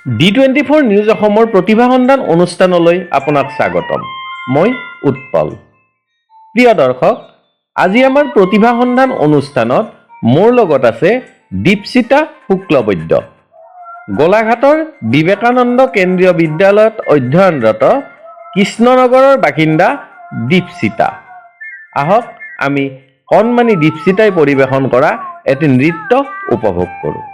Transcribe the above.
D24 news অসমৰ প্ৰতিভা সন্ধান অনুষ্ঠানলৈ আপোনাক স্বাগতম। মই উৎপল। প্ৰিয় দৰ্শক, আজি আমাৰ প্ৰতিভা সন্ধান অনুষ্ঠানত মোৰ লগত আছে দীপশিতা শুক্লবৈদ্য। গোলাঘাটৰ বিবেকানন্দ কেন্দ্ৰীয় বিদ্যালয়ত অধ্যয়নৰত কৃষ্ণনগৰৰ বাসিন্দা দীপশিতা। আহক আমি কণমানি দীপশিতাই পৰিৱেশন কৰা এটি নৃত্য উপভোগ কৰোঁ।